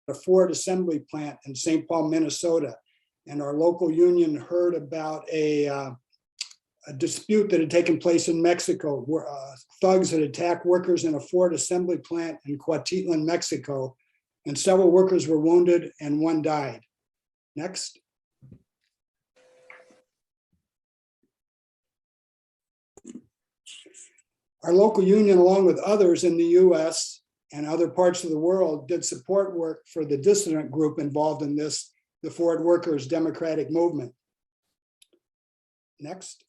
a Ford assembly plant in St. Paul, Minnesota. And our local union heard about a dispute that had taken place in Mexico, where thugs had attacked workers in a Ford assembly plant in Cuautitlan, Mexico, and several workers were wounded and one died. Next. Our local union, along with others in the US and other parts of the world, did support work for the dissident group involved in this, the Ford Workers Democratic Movement. Next.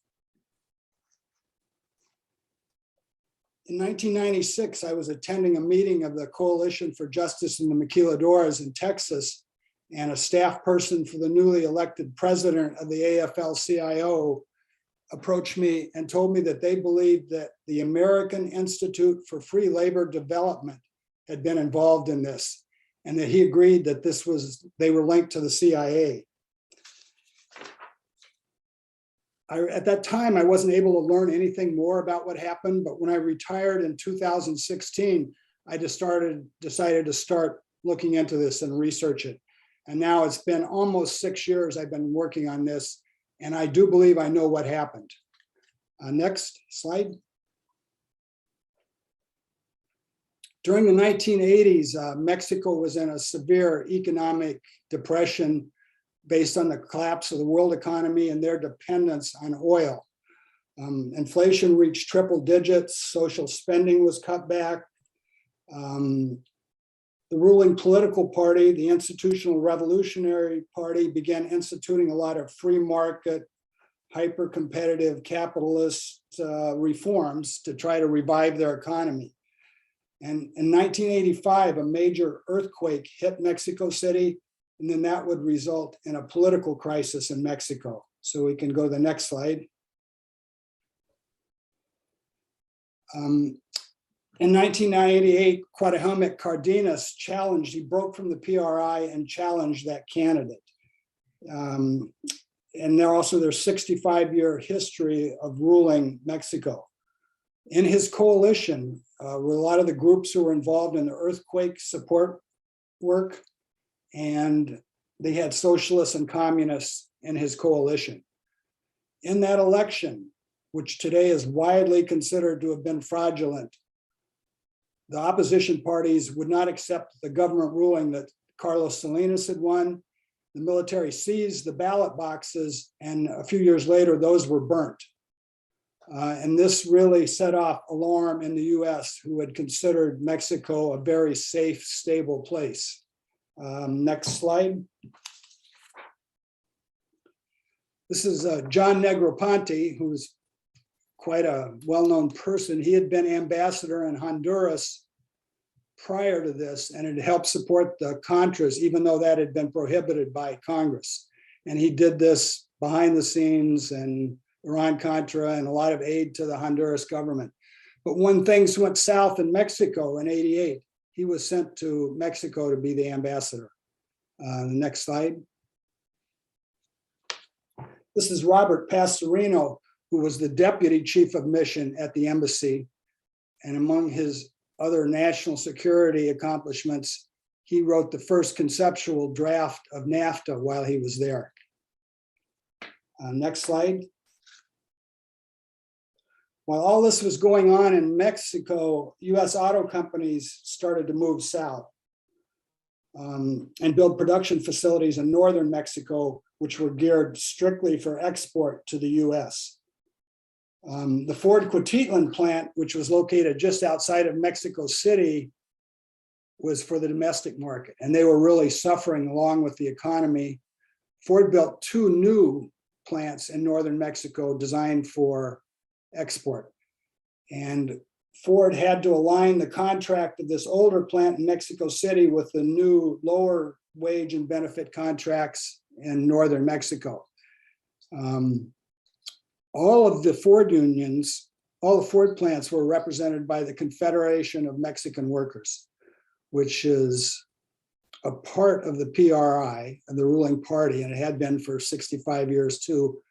In 1996, I was attending a meeting of the Coalition for Justice in the Maquiladoras in Texas, and a staff person for the newly elected president of the AFL-CIO approached me and told me that they believed that the American Institute for Free Labor Development had been involved in this, and that he agreed that they were linked to the CIA. At that time, I wasn't able to learn anything more about what happened, but when I retired in 2016, I just decided to start looking into this and research it. And now it's been almost 6 years I've been working on this, and I do believe I know what happened. Next slide. During the 1980s, Mexico was in a severe economic depression based on the collapse of the world economy and their dependence on oil. Inflation reached triple digits, social spending was cut back. The ruling political party, the Institutional Revolutionary Party, began instituting a lot of free market, hyper-competitive capitalist reforms to try to revive their economy. And in 1985, a major earthquake hit Mexico City, and then that would result in a political crisis in Mexico. So we can go to the next slide. In 1998, Cuauhtémoc Cárdenas he broke from the PRI and challenged that candidate. And their 65-year history of ruling Mexico. In his coalition were a lot of the groups who were involved in the earthquake support work, and they had socialists and communists in his coalition. In that election, which today is widely considered to have been fraudulent, the opposition parties would not accept the government ruling that Carlos Salinas had won. The military seized the ballot boxes, and a few years later, those were burnt. And this really set off alarm in the US, who had considered Mexico a very safe, stable place. Next slide. This is John Negroponte, who's quite a well-known person. He had been ambassador in Honduras prior to this, and it helped support the Contras, even though that had been prohibited by Congress. And he did this behind the scenes, and Iran-Contra, and a lot of aid to the Honduras government. But when things went south in Mexico in '88, he was sent to Mexico to be the ambassador. The next slide. This is Robert Pastorino, who was the deputy chief of mission at the embassy. And among his other national security accomplishments, he wrote the first conceptual draft of NAFTA while he was there. Next slide. While all this was going on in Mexico, US auto companies started to move south and build production facilities in northern Mexico, which were geared strictly for export to the US. The Ford Cuautitlan plant, which was located just outside of Mexico City, was for the domestic market, and they were really suffering along with the economy. Ford built 2 new plants in northern Mexico designed for export. And Ford had to align the contract of this older plant in Mexico City with the new lower wage and benefit contracts in northern Mexico. All of the Ford unions, all the Ford plants were represented by the Confederation of Mexican Workers, which is a part of the PRI, the ruling party, and it had been for 65 years too.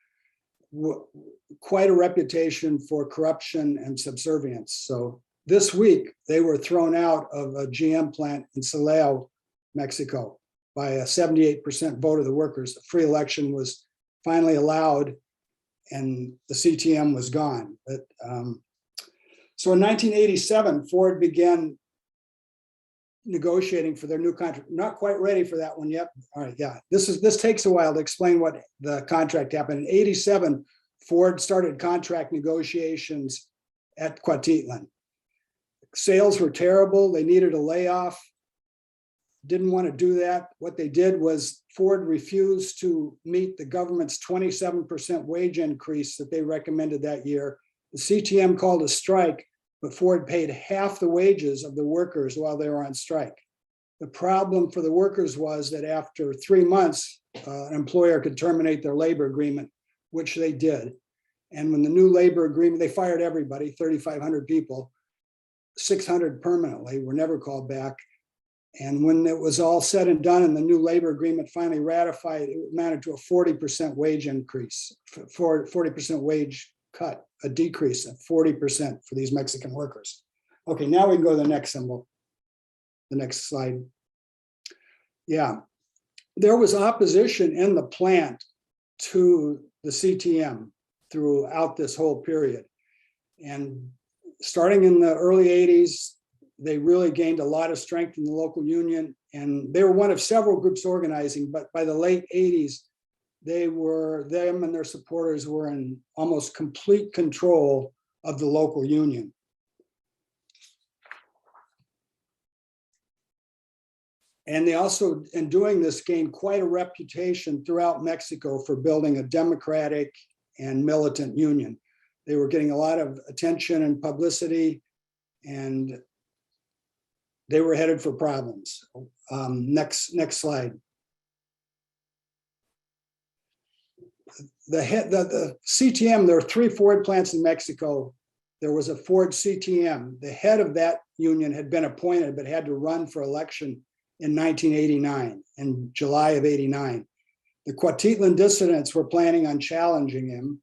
Quite a reputation for corruption and subservience. So this week, they were thrown out of a GM plant in Silao Mexico by a 78% vote of the workers. The free election was finally allowed and the CTM was gone. But, so in 1987, Ford began negotiating for their new contract. Not quite ready for that one yet. All right, yeah. This takes a while to explain what the contract happened. In 87, Ford started contract negotiations at Cuautitlan. Sales were terrible. They needed a layoff. Didn't want to do that. What they did was Ford refused to meet the government's 27% wage increase that they recommended that year. The CTM called a strike, but Ford paid half the wages of the workers while they were on strike. The problem for the workers was that after 3 months, an employer could terminate their labor agreement, which they did. And when the new labor agreement, they fired everybody, 3,500 people, 600 permanently, were never called back. And when it was all said and done and the new labor agreement finally ratified, it amounted to a 40% wage increase, 40% wage cut, a decrease of 40% for these Mexican workers. Okay, now we can go to the next symbol, the next slide. Yeah, there was opposition in the plant to the CTM throughout this whole period. And starting in the early 80s, they really gained a lot of strength in the local union, and they were one of several groups organizing, but by the late 80s, them and their supporters were in almost complete control of the local union. And they also, in doing this, gained quite a reputation throughout Mexico for building a democratic and militant union. They were getting a lot of attention and publicity, and they were headed for problems. Next slide. The CTM, there were 3 Ford plants in Mexico. There was a Ford CTM. The head of that union had been appointed, but had to run for election in 1989, in July of 89. The Cuautitlan dissidents were planning on challenging him.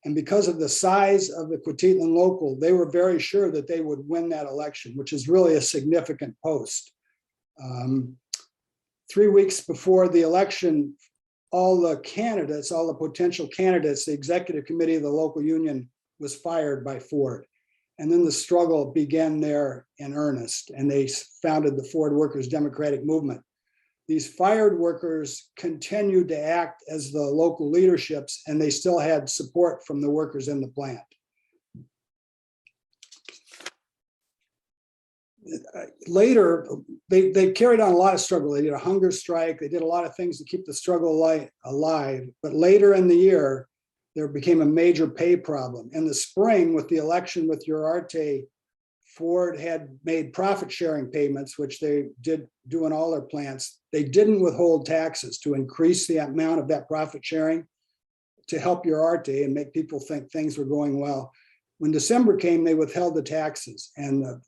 And because of the size of the Cuautitlan local, they were very sure that they would win that election, which is really a significant post. 3 weeks before the election, all the candidates, all the potential candidates, the executive committee of the local union was fired by Ford. And then the struggle began there in earnest, and they founded the Ford Workers' Democratic Movement. These fired workers continued to act as the local leaderships, and they still had support from the workers in the plant. Later, they carried on a lot of struggle. They did a hunger strike. They did a lot of things to keep the struggle alive. But later in the year, there became a major pay problem. In the spring, with the election with Uriarte, Ford had made profit sharing payments, which they did do in all their plants. They didn't withhold taxes to increase the amount of that profit sharing to help Uriarte and make people think things were going well. When December came, they withheld the taxes, and the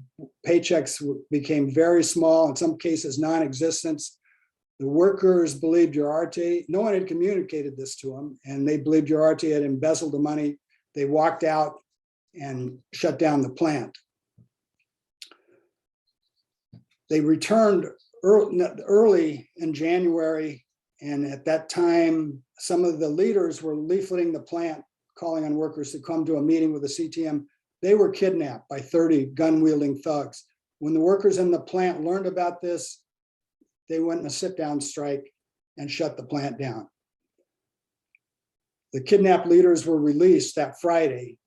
paychecks became very small, in some cases non-existent. The workers believed Uriarte, no one had communicated this to them, and they believed Uriarte had embezzled the money. They walked out and shut down the plant. They returned early in January, and at that time, some of the leaders were leafleting the plant, calling on workers to come to a meeting with the CTM. They were kidnapped by 30 gun-wielding thugs. When the workers in the plant learned about this, they went in a sit-down strike and shut the plant down. The kidnapped leaders were released that Friday.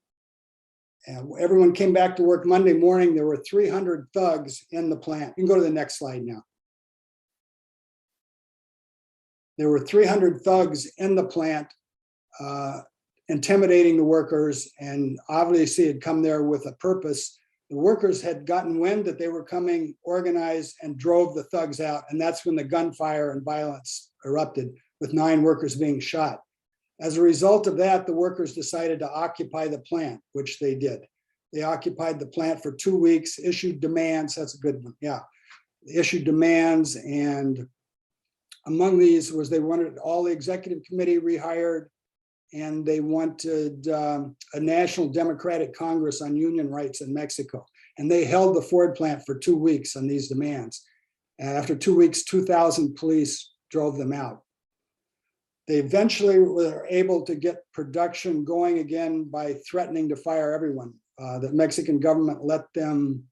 And everyone came back to work Monday morning. There were 300 thugs in the plant. You can go to the next slide now. There were 300 thugs in the plant, intimidating the workers, and obviously had come there with a purpose. The workers had gotten wind that they were coming, organized, and drove the thugs out. And that's when the gunfire and violence erupted, with 9 workers being shot. As a result of that, the workers decided to occupy the plant, which they did. They occupied the plant for 2 weeks, issued demands. That's a good one, yeah. They issued demands, and among these was they wanted all the executive committee rehired, and they wanted a National Democratic Congress on union rights in Mexico. And they held the Ford plant for 2 weeks on these demands. And after 2 weeks, 2,000 police drove them out. They eventually were able to get production going again by threatening to fire everyone. The Mexican government let them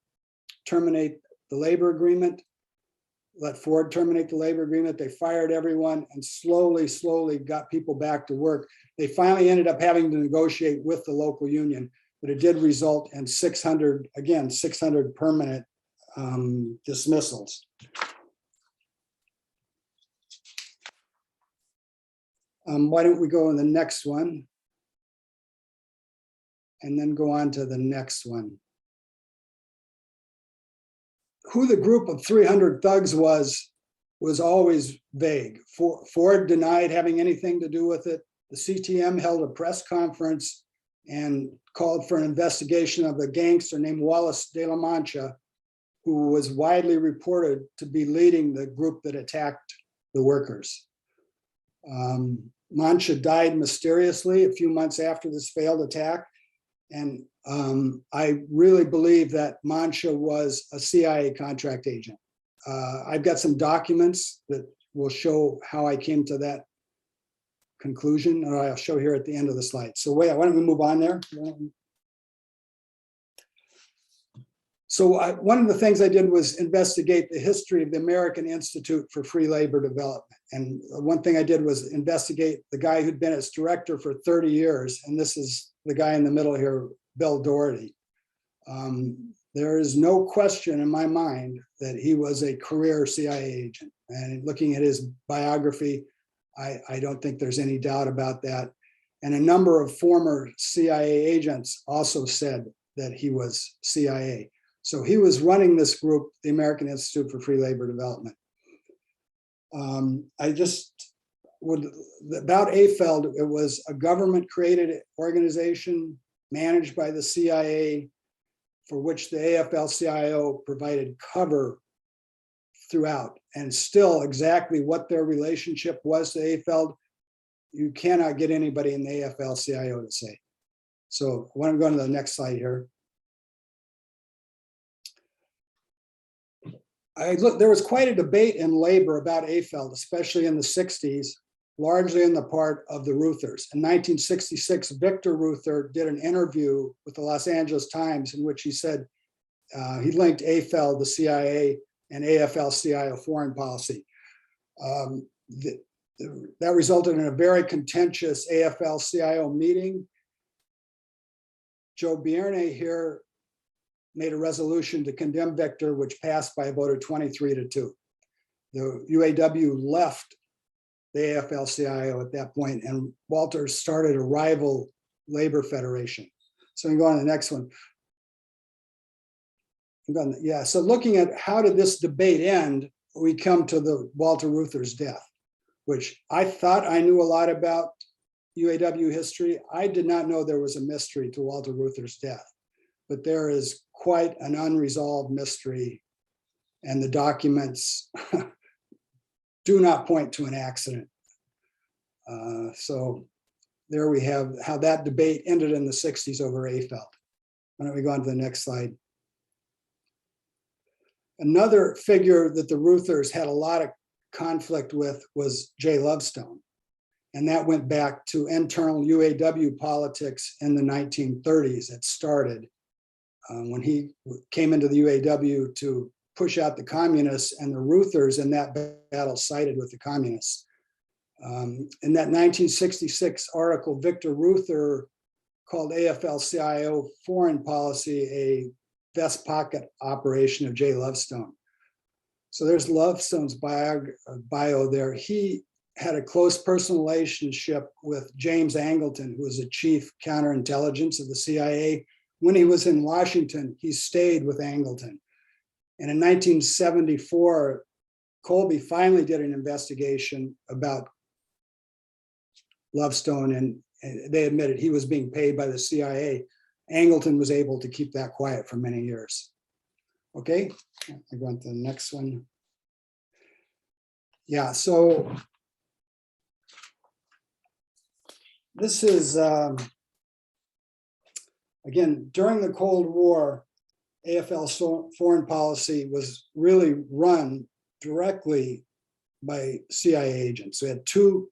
terminate the labor agreement, let Ford terminate the labor agreement. They fired everyone and slowly got people back to work. They finally ended up having to negotiate with the local union, but it did result in 600 permanent dismissals. Why don't we go on the next one? And then go on to the next one. Who the group of 300 thugs was always vague. Ford denied having anything to do with it. The CTM held a press conference and called for an investigation of a gangster named Wallace de la Mancha, who was widely reported to be leading the group that attacked the workers. Mancha died mysteriously a few months after this failed attack. And I really believe that Mancha was a CIA contract agent. I've got some documents that will show how I came to that conclusion, or I'll show here at the end of the slide. So why don't we move on there? So one of the things I did was investigate the history of the American Institute for Free Labor Development. And one thing I did was investigate the guy who'd been its director for 30 years. And this is the guy in the middle here, Bill Doherty. There is no question in my mind that he was a career CIA agent. And looking at his biography, I don't think there's any doubt about that. And a number of former CIA agents also said that he was CIA. So he was running this group, the American Institute for Free Labor Development. About AFL, it was a government-created organization managed by the CIA, for which the AFL-CIO provided cover throughout. And still, exactly what their relationship was to AFL, you cannot get anybody in the AFL-CIO to say. So I want to go on to the next slide here. There was quite a debate in labor about AFL, especially in the 60s, largely on the part of the Ruthers. In 1966, Victor Ruther did an interview with the Los Angeles Times in which he said he linked AFL, the CIA, and AFL-CIO foreign policy. That resulted in a very contentious AFL-CIO meeting. Joe Bierne here made a resolution to condemn Victor, which passed by a vote of 23-2. The UAW left the AFL-CIO at that point, and Walter started a rival labor federation. So we can go on to the next one. Yeah, so looking at how did this debate end, we come to the Walter Reuther's death, which I thought I knew a lot about UAW history. I did not know there was a mystery to Walter Reuther's death, but there is quite an unresolved mystery, and the documents do not point to an accident. So there we have how that debate ended in the 60s over AFL. Why don't we go on to the next slide? Another figure that the Ruthers had a lot of conflict with was Jay Lovestone. And that went back to internal UAW politics in the 1930s. It started when he came into the UAW to push out the communists, and the Ruthers in that battle sided with the communists. In that 1966 article, Victor Ruther called AFL-CIO foreign policy a vest pocket operation of Jay Lovestone. So there's Lovestone's bio there. He had a close personal relationship with James Angleton, who was the chief counterintelligence of the CIA. When he was in Washington, he stayed with Angleton. And in 1974, Colby finally did an investigation about Lovestone, and they admitted he was being paid by the CIA. Angleton was able to keep that quiet for many years. Okay, I go on to the next one. Yeah, so this is, again, during the Cold War, AFL foreign policy was really run directly by CIA agents. We had 2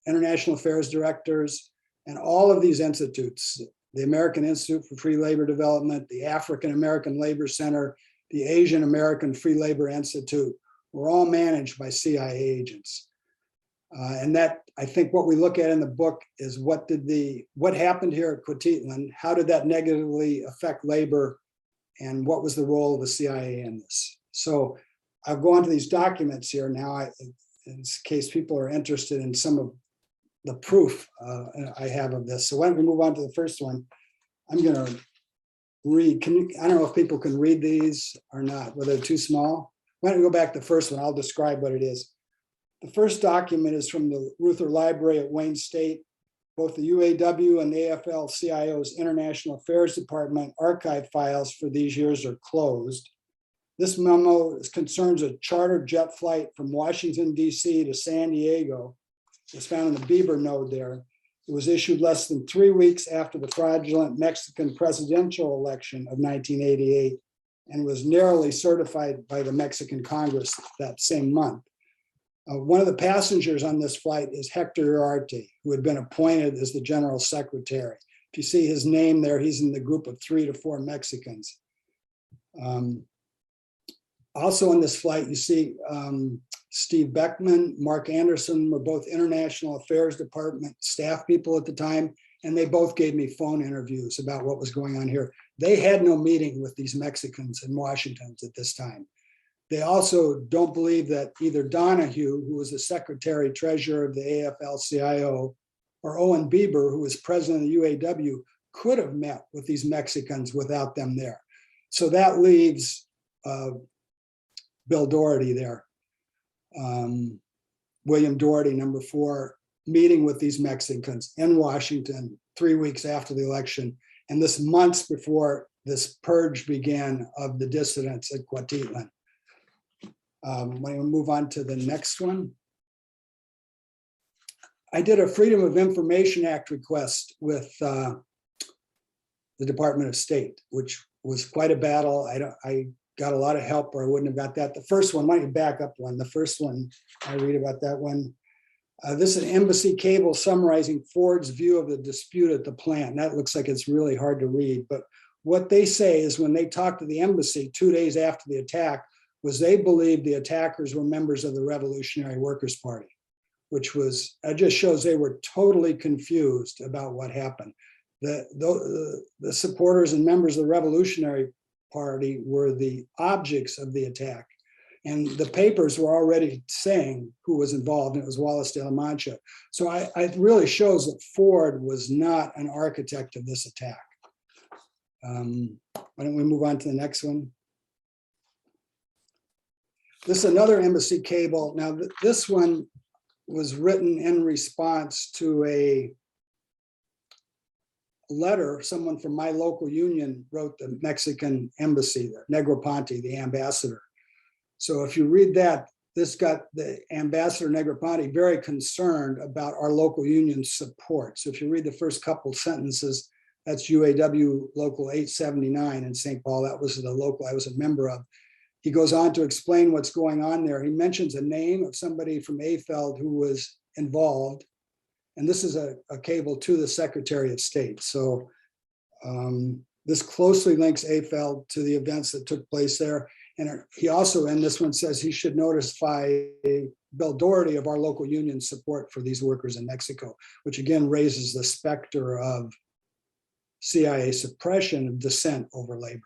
international affairs directors, and all of these institutes, the American Institute for Free Labor Development, the African American Labor Center, the Asian American Free Labor Institute, were all managed by CIA agents. And that, I think what we look at in the book is what happened here at Coquitlam, how did that negatively affect labor, and what was the role of the CIA in this? So I'll go on to these documents here now, in case people are interested in some of the proof I have of this. So why don't we move on to the first one? I'm going to read. I don't know if people can read these or not, whether they're too small. Why don't we go back to the first one? I'll describe what it is. The first document is from the Reuther Library at Wayne State. Both the UAW and the AFL-CIO's International Affairs Department archive files for these years are closed. This memo concerns a chartered jet flight from Washington, D.C. to San Diego. It's found in the Bieber node there. It was issued less than 3 weeks after the fraudulent Mexican presidential election of 1988 and was narrowly certified by the Mexican Congress that same month. One of the passengers on this flight is Hector Uriarte, who had been appointed as the general secretary. If you see his name there, he's in the group of 3 to 4 Mexicans. Also on this flight, you see Steve Beckman, Mark Anderson were both International Affairs Department staff people at the time, and they both gave me phone interviews about what was going on here. They had no meeting with these Mexicans in Washington at this time. They also don't believe that either Donahue, who was the secretary treasurer of the AFL-CIO, or Owen Bieber, who was president of the UAW, could have met with these Mexicans without them there. So that leaves Bill Doherty there. William Doherty, number 4, meeting with these Mexicans in Washington 3 weeks after the election, and this months before this purge began of the dissidents at Coquitlam. When we move on to the next one. I did a Freedom of Information Act request with the Department of State, which was quite a battle. I got a lot of help, or I wouldn't have got that. The first one, why don't you back up one? The first one, I read about that one. This is an embassy cable summarizing Ford's view of the dispute at the plant. That looks like it's really hard to read, but what they say is when they talked to the embassy 2 days after the attack, was they believed the attackers were members of the Revolutionary Workers' Party, which was, it just shows they were totally confused about what happened. The supporters and members of the Revolutionary Party were the objects of the attack. And the papers were already saying who was involved, and it was Wallace de la Mancha. So it really shows that Ford was not an architect of this attack. Why don't we move on to the next one? This is another embassy cable. Now, this one was written in response to a letter someone from my local union wrote the Mexican embassy, Negroponte, the ambassador. So if you read that, this got the ambassador Negroponte very concerned about our local union's support. So if you read the first couple sentences, that's UAW Local 879 in St. Paul. That was the local I was a member of. He goes on to explain what's going on there. He mentions a name of somebody from AFL who was involved. And this is a cable to the Secretary of State. So this closely links AFL to the events that took place there. And he also, in this one, says he should notify Bill Doherty of our local union support for these workers in Mexico, which again raises the specter of CIA suppression of dissent over labor.